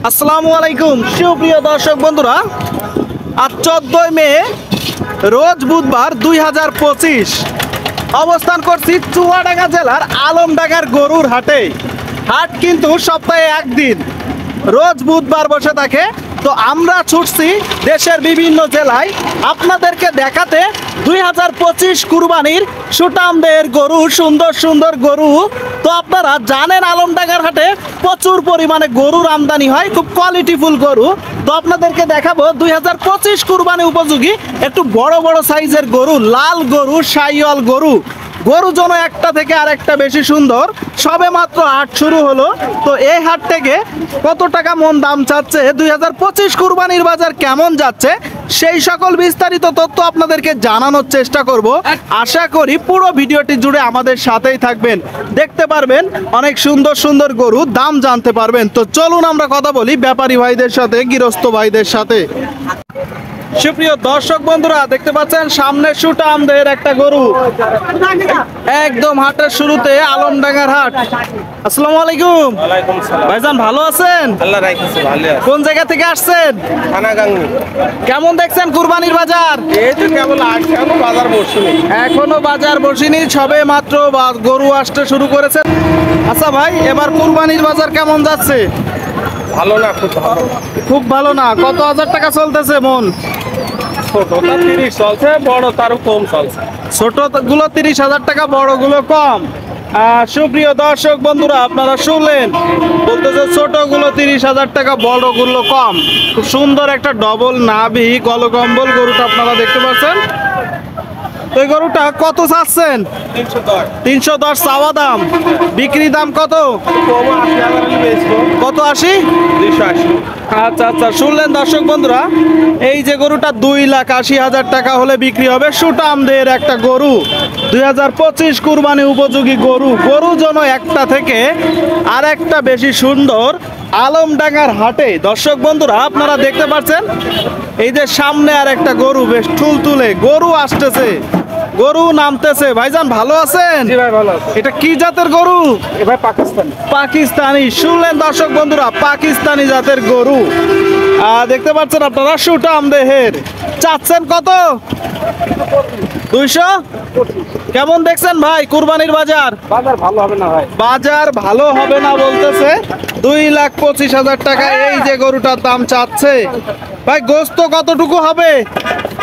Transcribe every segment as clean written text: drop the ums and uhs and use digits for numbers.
আসসালামু আলাইকুম সুপ্রিয় দর্শক বন্ধুরা, আজ 14 মে রোজ বুধবার 2025 অবস্থান করছি চুয়াডাঙ্গা জেলার আলমডাঙ্গার গরুর হাটে। হাট কিন্তু সপ্তাহে একদিন, রোজ বুধবার বসে থাকে। তো আমরা ছুটছি দেশের বিভিন্ন জেলায় আপনাদেরকে দেখাতে 2025 কুরবানির সুটামদের গরু, সুন্দর সুন্দর গরু। তো আপনারা জানেন আলমডাঙ্গার হাটে প্রচুর পরিমাণে গরুর আমদানি হয়, খুব কোয়ালিটিফুল গরু। তো আপনাদেরকে দেখাবো 2025 কুরবানি উপযোগী একটু বড় বড় সাইজের গরু, লাল গরু, শাহিওয়াল গরু। গরু যেন একটা থেকে আরেকটা বেশি সুন্দর। সবে মাত্র হাট শুরু হলো। তো এই হাট থেকে কত টাকা মন দাম চাচ্ছে, 2025 কুরবানির বাজার কেমন যাচ্ছে, সেই সকল বিস্তারিত তথ্য আপনাদেরকে জানানোর চেষ্টা করব। আশা করি পুরো ভিডিওটি জুড়ে আমাদের সাথেই থাকবেন, দেখতে পারবেন অনেক সুন্দর সুন্দর গরু, দাম জানতে পারবেন। তো চলুন আমরা কথা বলি ব্যাপারী ভাইদের সাথে, গৃহস্থ ভাইদের সাথে। সুপ্রিয় দর্শক বন্ধুরা, দেখতে পাচ্ছেন সামনে সুটামদের একটা গরু, একদম হাটের শুরুতে আলমডাঙ্গার হাট। আসসালামু আলাইকুম। ওয়ালাইকুম সালাম। ভাইজান ভালো আছেন? আল্লাহ রাখছে, ভালো আছে। কোন জায়গা থেকে আসছেন? খানাগাঙ্গি। কেমন দেখছেন কুরবানির বাজার? এই তো কেবল আসছে, এখনো বাজার বসেনি। এখনো বাজার বসেনি, সবে মাত্র গরু আসতে শুরু করেছে। আচ্ছা ভাই, এবার কুরবানির বাজার কেমন যাচ্ছে? ভালো না, খুব ভালো। খুব ভালো না। কত হাজার টাকা চলতেছে মন? ছোটটা 30 চলছে, বড় তারও কম চলছে। ছোট গুলো 30,000 টাকা, বড় গুলো কম। সুপ্রিয় দর্শক বন্ধুরা, আপনারা শুনলেন, বলতেছে ছোট গুলো 30,000 টাকা, বড় গুলো কম। খুব সুন্দর একটা ডবল নাভি গলকম্বল গরুটা আপনারা দেখতে পাচ্ছেন। তো এই গরুটা কত চাচ্ছেন? 310। 310 চাওয়া দাম, বিক্রি দাম কত? কম 80,000 হলে বেচবো। কত? 80? 280। আচ্ছা আচ্ছা, শুনলেন দর্শক বন্ধুরা, এই যে গরুটা 2,80,000 টাকা হলে বিক্রি হবে। সুটামদের একটা গরু, 2025 কুরবানি উপযোগী গরু। গরু যেন একটা থেকে আর একটা বেশি সুন্দর আলমডাঙ্গার হাটে। দর্শক বন্ধুরা, আপনারা দেখতে পাচ্ছেন এই যে সামনে আর একটা গরু, বেশ তুলতুলে গরু আসতেছে, গরু নামতেছে। ভাইজান ভালো আছেন? জি ভাই, ভালো আছে। এটা কি জাতের গরু? এ ভাই পাকিস্তানি। পাকিস্তানি। শুনলেন দর্শক বন্ধুরা, পাকিস্তানি জাতের গরু দেখতে পাচ্ছেন আপনারা, সুটাম দেহের। চাচ্ছেন কত? 200? কেমন দেখছেন ভাই কুরবানির বাজার? বাজার ভালো হবে না ভাই। বাজার ভালো হবে না বলতেছে। 2,25,000 টাকা এই যে গরুটার দাম চাচ্ছে। ভাই গোস্ত কতটুকু হবে?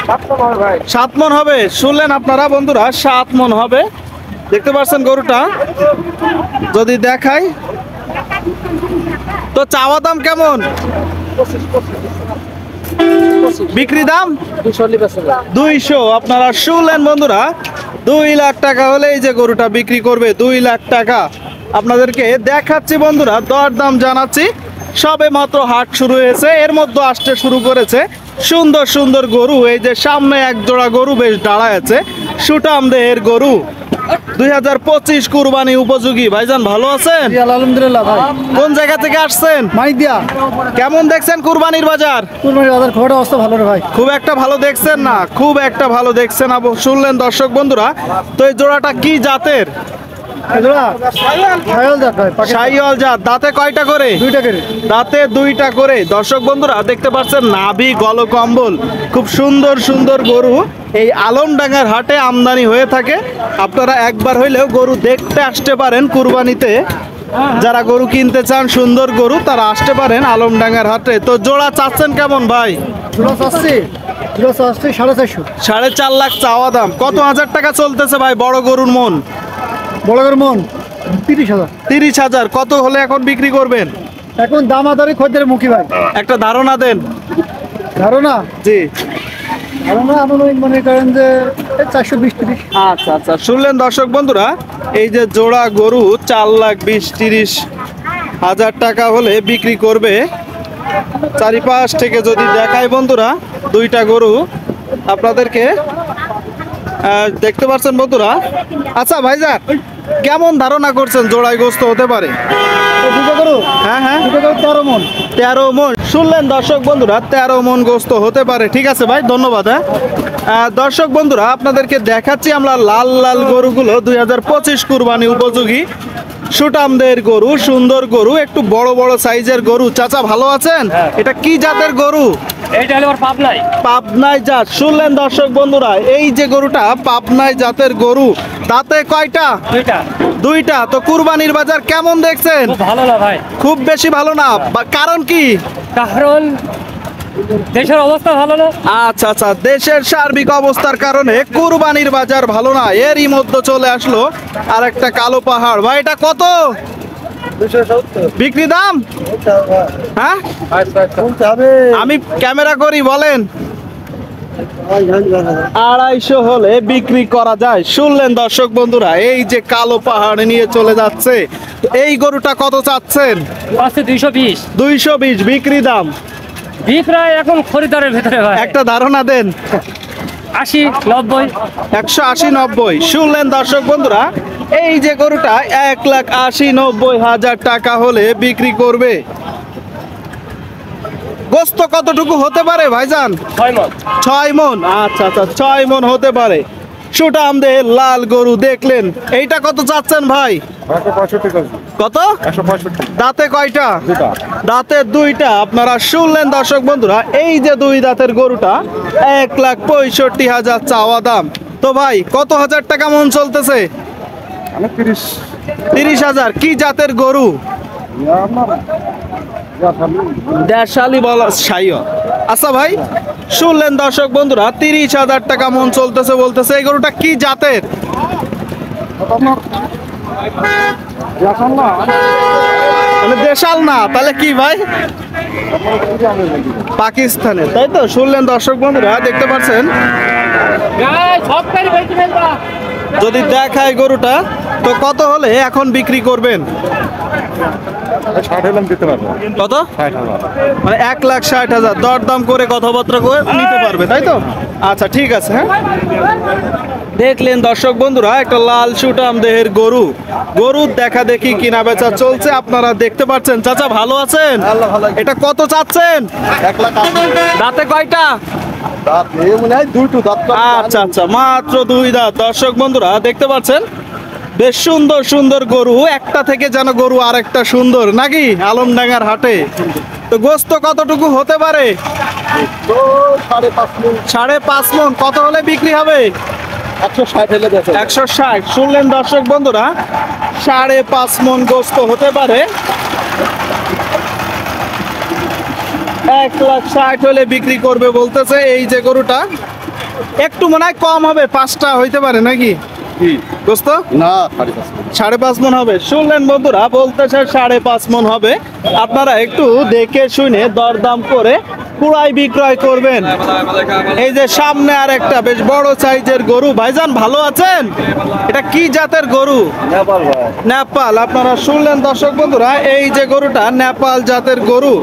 7 হবে ভাই। 7 মণ হবে। শুনলেন আপনারা বন্ধুরা, 7 মণ হবে। দেখতে পাচ্ছেন গরুটা, যদি দেখাই তো চাওয়া দাম কেমন, বিক্রি দাম 200। আপনারা শুনলেন বন্ধুরা, 2 লাখ টাকা হলে এই যে গরুটা বিক্রি করবে, 2 লাখ টাকা। আপনাদেরকে দেখাচ্ছি বন্ধুরা, দর দাম জানাচ্ছি। সবে মাত্র হাট শুরু হয়েছে, এর মধ্যে আসতে শুরু করেছে সুন্দর সুন্দর গরু। এই যে সামনে এক জোড়া গরু বেশ দাঁড়ায় আছে, সুটামদের গরু, 2025 কুরবানি উপযোগী। ভাইজান ভালো আছেন? আলহামদুলিল্লাহ ভাই। কোন জায়গা থেকে আসছেন? মাইদিয়া। কেমন দেখছেন কুরবানির বাজার? কুরবানির বাজার খবর অবস্থা ভালো রে ভাই। খুব একটা ভালো দেখছেন না, খুব একটা ভালো দেখছেন না। শুনলেন দর্শক বন্ধুরা, তো এই জোড়াটা কি জাতের? এগুলা শাহিওয়াল জাত ভাই, পাকিস্তানি। শাহিওয়াল জাত। দাঁতে কয়টা করে? 2টা করে। দাঁতে 2টা করে। দর্শক বন্ধুরা দেখতে পাচ্ছেন, নাভি গলকম্বল, খুব সুন্দর সুন্দর গরু এই আলমডাঙ্গার হাটে আমদানি হয়ে থাকে। আপনারা একবার হইলেও গরু দেখতে আসতে পারেন কুরবানিতে। যারা গরু কিনতে চান সুন্দর গরু, তারা আসতে পারেন আলমডাঙ্গার হাটে। তো জোড়া চাচ্ছেন কেমন ভাই? জোড়া চাচ্ছি 450। 4.5 লাখ চাওয়া দাম। কত হাজার টাকা চলতেছে ভাই বড় গরুর মন? বড় করে মন 30,000। 30,000। কত হলে এখন বিক্রি করবেন? এখন দামাদারি খদ্দের মুখী ভাই। একটা ধারণা দেন। ধারণা জি। আনুমানিক মনে করেন যে 420-30। আচ্ছা আচ্ছা, শুনলেন দর্শক বন্ধুরা, এই যে জোড়া গরু 4,20-30,000 টাকা হলে বিক্রি করবে। চারিপাশ থেকে যদি দেখায় বন্ধুরা, 2টা গরু আপনাদেরকে দেখতে পাচ্ছেন বন্ধুরা। আচ্ছা ভাইজান, কেমন ধারণা করছেন জোড়ায় গোস্ত হতে পারে? হ্যাঁ হ্যাঁ, 13 মন। 13 মণ। শুনলেন দর্শক বন্ধুরা, 13 মণ গোস্ত হতে পারে। ঠিক আছে ভাই, ধন্যবাদ। দর্শক বন্ধুরা, আপনাদেরকে দেখাচ্ছি আমরা লাল লাল গরুগুলো, 2025 কুরবানি উপযোগী সুটামদের গরু, সুন্দর গরু, একটু বড় বড় সাইজের গরু। চাচা ভালো আছেন? হ্যাঁ। এটা কি জাতের গরু? এইটা হলো ওর পাবলাই। পাবনাই জাত। শুনলেন দর্শক বন্ধুরা, এই যে গরুটা পাবনাই জাতের গরু। দাঁতে কয়টা? দুইটা। দুইটা। তো কুরবানির বাজার কেমন দেখছেন? খুব ভালো না ভাই, খুব বেশি ভালো না। কারণ কি? কারণ দেশের অবস্থা ভালো না। আচ্ছা আচ্ছা, দেশের সার্বিক অবস্থার কারণে কুরবানির বাজার ভালো না। এরই মধ্যে চলে আসলো আর একটা কালো পাহাড়। ভাই এটা কত বিক্রি দাম? হ্যাঁ, আমি ক্যামেরা করি, বলেন। 250 হলে বিক্রি করা যায়। শুনলেন দর্শক বন্ধুরা, এই যে কালো পাহাড় নিয়ে চলে যাচ্ছে। তো এই গরুটা কত চাচ্ছেন? আছে 220। 220 বিক্রি দাম। বিক্রয় এখন খরিদারের ভেতরে ভাই। একটা ধারণা দেন। 80, 90। 180, 90। শুনলেন দর্শক বন্ধুরা, এই যে গরুটা 1,80,90,000 টাকা হলে বিক্রি করবে। গোস্ত কতটুকু হতে পারে ভাইজান? 6 মণ। 6 মণ। আচ্ছা আচ্ছা, 6 মণ হতে পারে। সুটামদের লাল গরু দেখলেন। এইটা কত চাচ্ছেন ভাই? কত? দাঁতে কয়টা? দাঁতে দুইটা। আপনারা শুনলেন দর্শক বন্ধুরা, এই যে 2 দাঁতের গরুটা 1,65,000 চাওয়া দাম। তো ভাই কত হাজার টাকা মন চলতেছে? 30,000। কি জাতের গরু? দেশালি বলা সাইও। আচ্ছা ভাই, শুনলেন দর্শক বন্ধুরা, 30,000 টাকা মন চলতেছে বলতেছে। এই গরুটা কি জাতের? মানে দেশাল না, তাহলে কি ভাই? পাকিস্তানের, তাই তো? শুনলেন দর্শক বন্ধুরা, দেখতে পাচ্ছেন। যদি দেখায় গরুটা, তো কত হলে এখন বিক্রি করবেন? 60 হলাম দিতে পারবো। কত? 60,000। মানে 1,60,000 দরদাম করে কথাবার্তা করে নিতে পারবে, তাই তো? আচ্ছা ঠিক আছে। হ্যাঁ, দেখলেন দর্শক বন্ধুরা, একটা লাল সুটাম দেহের গরু। গরুর দেখা দেখি কিনা বেচা চলছে, আপনারা দেখতে পাচ্ছেন। চাচা ভালো আছেন? এটা কত চাচ্ছেন? 1,80,000। দাঁতে কয়টা? দাঁত এই মনে হয় দুটো দাঁত। আচ্ছা আচ্ছা, মাত্র 2 দাঁত। দর্শক বন্ধুরা দেখতে পাচ্ছেন, বেশ সুন্দর সুন্দর গরু। একটা থেকে যেন গরু আরেকটা সুন্দর, নাকি আলমডাঙ্গার হাটে। তো গোস্ত কতটুকু হতে পারে? তো 5.5 মণ। 5.5 মণ। কত হলে বিক্রি হবে? 160 হলে বেচা যাবে। 160। শুনলেন দর্শক বন্ধুরা, 5.5 মণ গোস্ত হতে পারে। 1,60,000 হলে বিক্রি করবে বলতেছে। এই যে গরুটা একটু মনে হয় কম হবে, 5টা হইতে পারে নাকি গোস্ত? না 5.5 মণ। 5.5 মণ হবে। শুনলেন বন্ধুরা, বলতেছে 5.5 মণ হবে। আপনারা একটু দেখে শুনে দরদাম করে পুরাই বিক্রয় করবেন। এই যে সামনে আর একটা বেশ বড় সাইজের গরু। ভাইজান ভালো আছেন? এটা কি জাতের গরু? নেপাল ভাই। নেপাল। আপনারা শুনলেন দর্শক বন্ধুরা, এই যে গরুটা নেপাল জাতের গরু।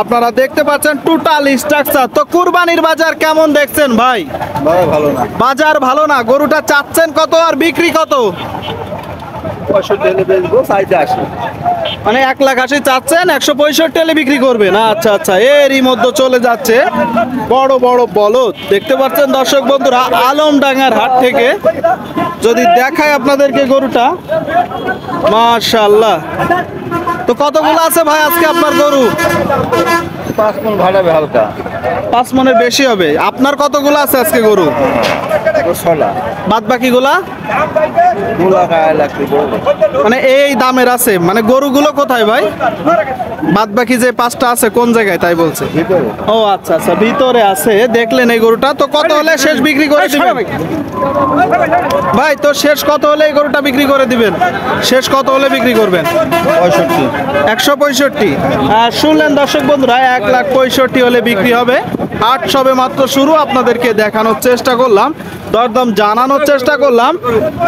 আপনারা দেখতে পাচ্ছেন টোটাল স্ট্রাকচার। তো কুরবানির বাজার কেমন দেখছেন ভাই? ভালো না। বাজার ভালো না। গরুটা চাচ্ছেন কত আর বিক্রি কত? 65 হলে বেচবো, 80। মানে 1,80,000 চাচ্ছেন, 165 হলে বিক্রি করবেন। আচ্ছা আচ্ছা, এরই মধ্যে চলে যাচ্ছে বড় বড় বলদ। দেখতে পাচ্ছেন দর্শক বন্ধুরা, আলমডাঙ্গার হাট থেকে যদি দেখায় আপনাদেরকে গরুটা, মাশাআল্লাহ। তো কতগুলো আছে ভাই আজকে আপনার গরু? 5 মণ ভাড়াবে হালকা। 5 মণের বেশি হবে। আপনার কতগুলো আছে আজকে গরু? 6টা। বাদ বাকিগুলা মুলা গায়ে লাগবে। মানে এই দামের আছে। মানে গরুগুলো কোথায় ভাই? বাদ বাকি যে 5টা আছে কোন জায়গায় তাই বলছে? ভিতরে। ও আচ্ছা আচ্ছা, ভিতরে আছে। দেখলেন এই গরুটা। তো কত হলে শেষ বিক্রি করে দিবেন ভাই? তো শেষ কত হলে এই গরুটা বিক্রি করে দিবেন? শেষ কত হলে বিক্রি করবেন? 65। 165। শুনলেন দর্শক বন্ধুরা, 1,65,000 হলে বিক্রি হবে। হাট সবে মাত্র শুরু। আপনাদেরকে দেখানোর চেষ্টা করলাম, দরদাম জানানোর চেষ্টা করলাম।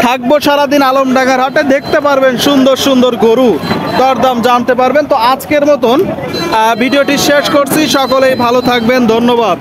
থাকবো সারাদিন আলমডাঙ্গার হাটে, দেখতে পারবেন সুন্দর সুন্দর গরু, দরদাম জানতে পারবেন। তো আজকের মতন ভিডিওটি শেষ করছি। সকলেই ভালো থাকবেন, ধন্যবাদ।